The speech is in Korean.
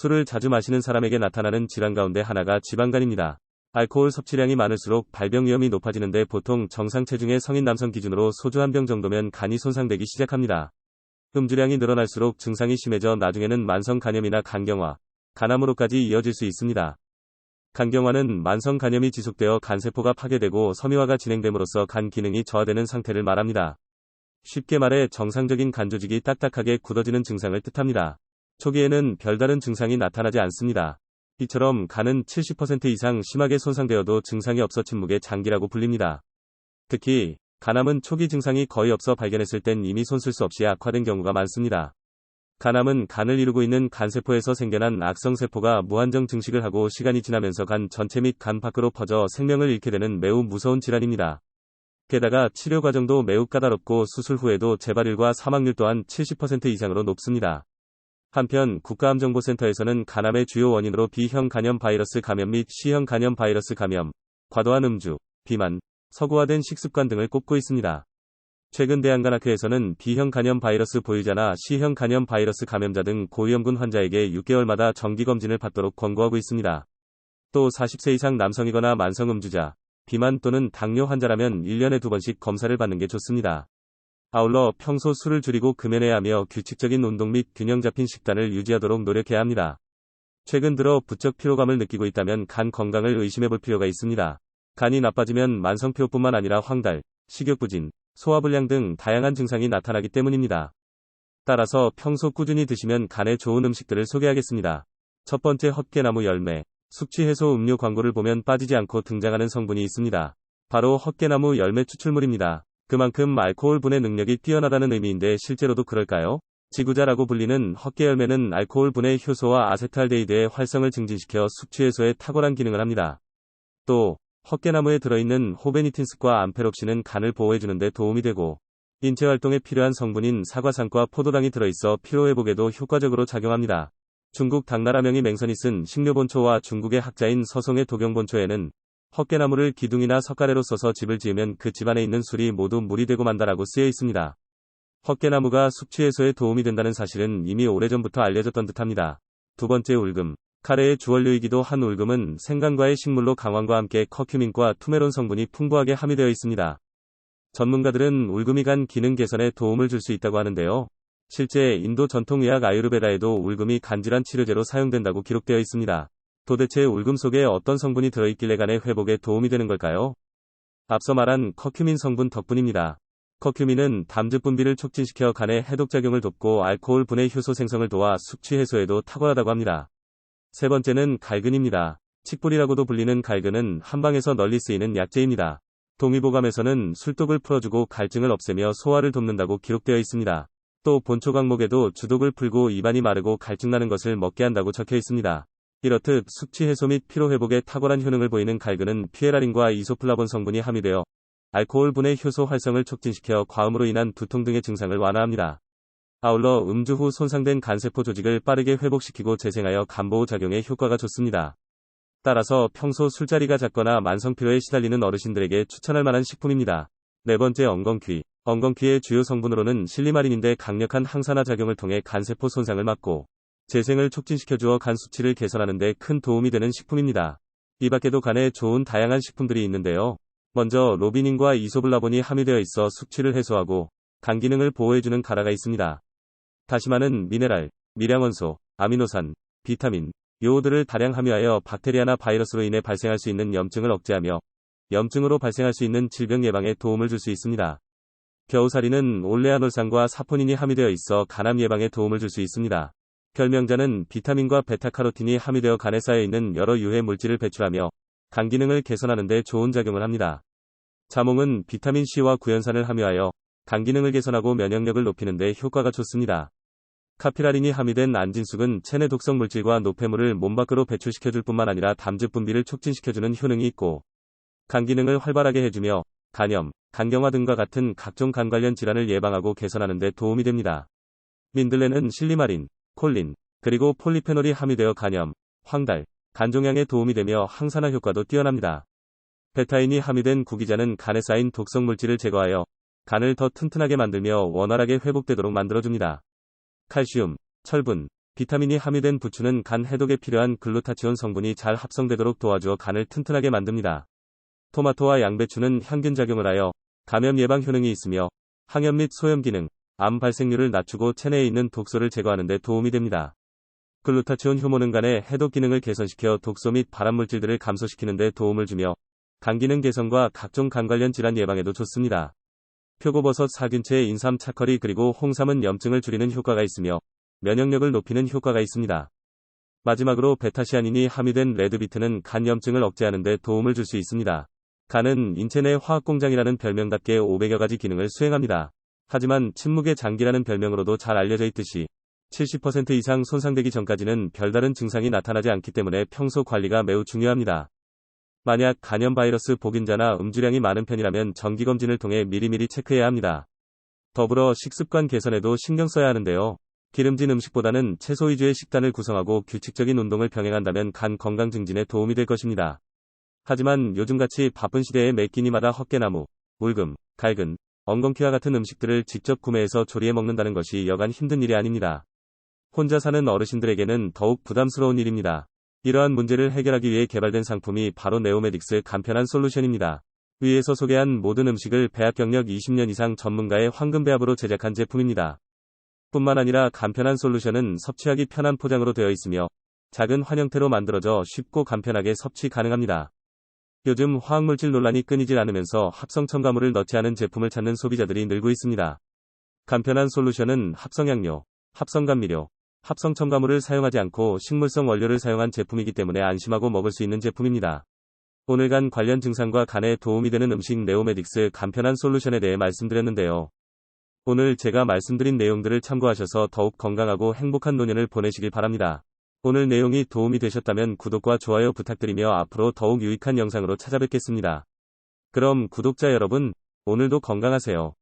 술을 자주 마시는 사람에게 나타나는 질환 가운데 하나가 지방간입니다. 알코올 섭취량이 많을수록 발병 위험이 높아지는데 보통 정상 체중의 성인 남성 기준으로 소주 한 병 정도면 간이 손상되기 시작합니다. 음주량이 늘어날수록 증상이 심해져 나중에는 만성 간염이나 간경화, 간암으로까지 이어질 수 있습니다. 간경화는 만성 간염이 지속되어 간세포가 파괴되고 섬유화가 진행됨으로써 간 기능이 저하되는 상태를 말합니다. 쉽게 말해 정상적인 간 조직이 딱딱하게 굳어지는 증상을 뜻합니다. 초기에는 별다른 증상이 나타나지 않습니다. 이처럼 간은 70% 이상 심하게 손상되어도 증상이 없어 침묵의 장기라고 불립니다. 특히 간암은 초기 증상이 거의 없어 발견했을 땐 이미 손쓸 수 없이 악화된 경우가 많습니다. 간암은 간을 이루고 있는 간세포에서 생겨난 악성세포가 무한정 증식을 하고 시간이 지나면서 간 전체 및 간 밖으로 퍼져 생명을 잃게 되는 매우 무서운 질환입니다. 게다가 치료 과정도 매우 까다롭고 수술 후에도 재발률과 사망률 또한 70% 이상으로 높습니다. 한편 국가암정보센터에서는 간암의 주요 원인으로 B형 간염 바이러스 감염 및 C형 간염 바이러스 감염, 과도한 음주, 비만, 서구화된 식습관 등을 꼽고 있습니다. 최근 대한간학회에서는 B형 간염 바이러스 보유자나 C형 간염 바이러스 감염자 등 고위험군 환자에게 6개월마다 정기검진을 받도록 권고하고 있습니다. 또 40세 이상 남성이거나 만성 음주자, 비만 또는 당뇨 환자라면 1년에 2번씩 검사를 받는 게 좋습니다. 아울러 평소 술을 줄이고 금연해야 하며 규칙적인 운동 및 균형 잡힌 식단을 유지하도록 노력해야 합니다. 최근 들어 부쩍 피로감을 느끼고 있다면 간 건강을 의심해 볼 필요가 있습니다. 간이 나빠지면 만성피로뿐만 아니라 황달, 식욕부진, 소화불량 등 다양한 증상이 나타나기 때문입니다. 따라서 평소 꾸준히 드시면 간에 좋은 음식들을 소개하겠습니다. 첫 번째, 헛개나무 열매. 숙취 해소 음료 광고를 보면 빠지지 않고 등장하는 성분이 있습니다. 바로 헛개나무 열매 추출물입니다. 그만큼 알코올 분해 능력이 뛰어나다는 의미인데 실제로도 그럴까요? 지구자라고 불리는 헛개 열매는 알코올 분해 효소와 아세트알데히드의 활성을 증진시켜 숙취 해소에 탁월한 기능을 합니다. 또 헛개나무에 들어있는 호베니틴스과 암페롭신은 간을 보호해주는 데 도움이 되고 인체 활동에 필요한 성분인 사과산과 포도당이 들어있어 피로회복에도 효과적으로 작용합니다. 중국 당나라명의 맹선이 쓴 식료본초와 중국의 학자인 서송의 도경본초에는 헛개나무를 기둥이나 석가래로 써서 집을 지으면 그 집안에 있는 술이 모두 물이 되고 만다라고 쓰여 있습니다. 헛개나무가 숙취 해소에 도움이 된다는 사실은 이미 오래전부터 알려졌던 듯합니다. 두 번째, 울금. 카레의 주원료이기도 한 울금은 생강과의 식물로 강황과 함께 커큐민과 투메론 성분이 풍부하게 함유되어 있습니다. 전문가들은 울금이 간 기능 개선에 도움을 줄 수 있다고 하는데요. 실제 인도 전통의학 아유르베다에도 울금이 간질환 치료제로 사용된다고 기록되어 있습니다. 도대체 울금 속에 어떤 성분이 들어있길래 간의 회복에 도움이 되는 걸까요? 앞서 말한 커큐민 성분 덕분입니다. 커큐민은 담즙 분비를 촉진시켜 간의 해독작용을 돕고 알코올 분해 효소 생성을 도와 숙취 해소에도 탁월하다고 합니다. 세 번째는 갈근입니다. 칡뿌리라고도 불리는 갈근은 한방에서 널리 쓰이는 약재입니다. 동의보감에서는 술독을 풀어주고 갈증을 없애며 소화를 돕는다고 기록되어 있습니다. 또 본초 강목에도 주독을 풀고 입안이 마르고 갈증나는 것을 먹게 한다고 적혀 있습니다. 이렇듯 숙취 해소 및 피로 회복에 탁월한 효능을 보이는 갈근은 피에라린과 이소플라본 성분이 함유되어 알코올 분해 효소 활성을 촉진시켜 과음으로 인한 두통 등의 증상을 완화합니다. 아울러 음주 후 손상된 간세포 조직을 빠르게 회복시키고 재생하여 간보호 작용에 효과가 좋습니다. 따라서 평소 술자리가 잦거나 만성피로에 시달리는 어르신들에게 추천할 만한 식품입니다. 네 번째, 엉겅퀴. 엉겅퀴의 주요 성분으로는 실리마린인데 강력한 항산화 작용을 통해 간세포 손상을 막고 재생을 촉진시켜주어 간 수치를 개선하는 데 큰 도움이 되는 식품입니다. 이 밖에도 간에 좋은 다양한 식품들이 있는데요. 먼저 로비닌과 이소블라본이 함유되어 있어 숙취를 해소하고 간 기능을 보호해주는 가라가 있습니다. 다시마는 미네랄, 미량원소, 아미노산, 비타민, 요오드를 다량 함유하여 박테리아나 바이러스로 인해 발생할 수 있는 염증을 억제하며 염증으로 발생할 수 있는 질병 예방에 도움을 줄 수 있습니다. 겨우살이는 올레아놀산과 사포닌이 함유되어 있어 간암 예방에 도움을 줄 수 있습니다. 결명자는 비타민과 베타카로틴이 함유되어 간에 쌓여있는 여러 유해 물질을 배출하며 간 기능을 개선하는 데 좋은 작용을 합니다. 자몽은 비타민C와 구연산을 함유하여 간 기능을 개선하고 면역력을 높이는 데 효과가 좋습니다. 카피라린이 함유된 안진숙은 체내 독성 물질과 노폐물을 몸 밖으로 배출시켜줄 뿐만 아니라 담즙 분비를 촉진시켜주는 효능이 있고 간 기능을 활발하게 해주며 간염, 간경화 등과 같은 각종 간 관련 질환을 예방하고 개선하는 데 도움이 됩니다. 민들레는 실리마린, 콜린, 그리고 폴리페놀이 함유되어 간염, 황달, 간종양에 도움이 되며 항산화 효과도 뛰어납니다. 베타인이 함유된 구기자는 간에 쌓인 독성 물질을 제거하여 간을 더 튼튼하게 만들며 원활하게 회복되도록 만들어줍니다. 칼슘, 철분, 비타민이 함유된 부추는 간 해독에 필요한 글루타치온 성분이 잘 합성되도록 도와주어 간을 튼튼하게 만듭니다. 토마토와 양배추는 향균작용을 하여 감염 예방 효능이 있으며 항염 및 소염 기능, 암 발생률을 낮추고 체내에 있는 독소를 제거하는 데 도움이 됩니다. 글루타치온 효모는 간의 해독 기능을 개선시켜 독소 및 발암물질들을 감소시키는 데 도움을 주며 간 기능 개선과 각종 간 관련 질환 예방에도 좋습니다. 표고버섯 사균체의 인삼 차커리 그리고 홍삼은 염증을 줄이는 효과가 있으며 면역력을 높이는 효과가 있습니다. 마지막으로 베타시아닌이 함유된 레드비트는 간 염증을 억제하는 데 도움을 줄 수 있습니다. 간은 인체 내 화학공장이라는 별명답게 500여 가지 기능을 수행합니다. 하지만 침묵의 장기라는 별명으로도 잘 알려져 있듯이 70% 이상 손상되기 전까지는 별다른 증상이 나타나지 않기 때문에 평소 관리가 매우 중요합니다. 만약 간염 바이러스 복균자나 음주량이 많은 편이라면 정기검진을 통해 미리미리 체크해야 합니다. 더불어 식습관 개선에도 신경 써야 하는데요. 기름진 음식보다는 채소 위주의 식단을 구성하고 규칙적인 운동을 병행한다면 간 건강 증진에 도움이 될 것입니다. 하지만 요즘같이 바쁜 시대에 매 끼니마다 헛개나무, 울금, 갈근, 엉겅퀴와 같은 음식들을 직접 구매해서 조리해 먹는다는 것이 여간 힘든 일이 아닙니다. 혼자 사는 어르신들에게는 더욱 부담스러운 일입니다. 이러한 문제를 해결하기 위해 개발된 상품이 바로 네오메딕스 간편한 솔루션입니다. 위에서 소개한 모든 음식을 배합 경력 20년 이상 전문가의 황금 배합으로 제작한 제품입니다. 뿐만 아니라 간편한 솔루션은 섭취하기 편한 포장으로 되어 있으며 작은 환형태로 만들어져 쉽고 간편하게 섭취 가능합니다. 요즘 화학물질 논란이 끊이질 않으면서 합성 첨가물을 넣지 않은 제품을 찾는 소비자들이 늘고 있습니다. 간편한 솔루션은 합성향료, 합성감미료, 합성 첨가물을 사용하지 않고 식물성 원료를 사용한 제품이기 때문에 안심하고 먹을 수 있는 제품입니다. 오늘 간 관련 증상과 간에 도움이 되는 음식 네오메딕스 간편한 솔루션에 대해 말씀드렸는데요. 오늘 제가 말씀드린 내용들을 참고하셔서 더욱 건강하고 행복한 노년을 보내시길 바랍니다. 오늘 내용이 도움이 되셨다면 구독과 좋아요 부탁드리며 앞으로 더욱 유익한 영상으로 찾아뵙겠습니다. 그럼 구독자 여러분, 오늘도 건강하세요.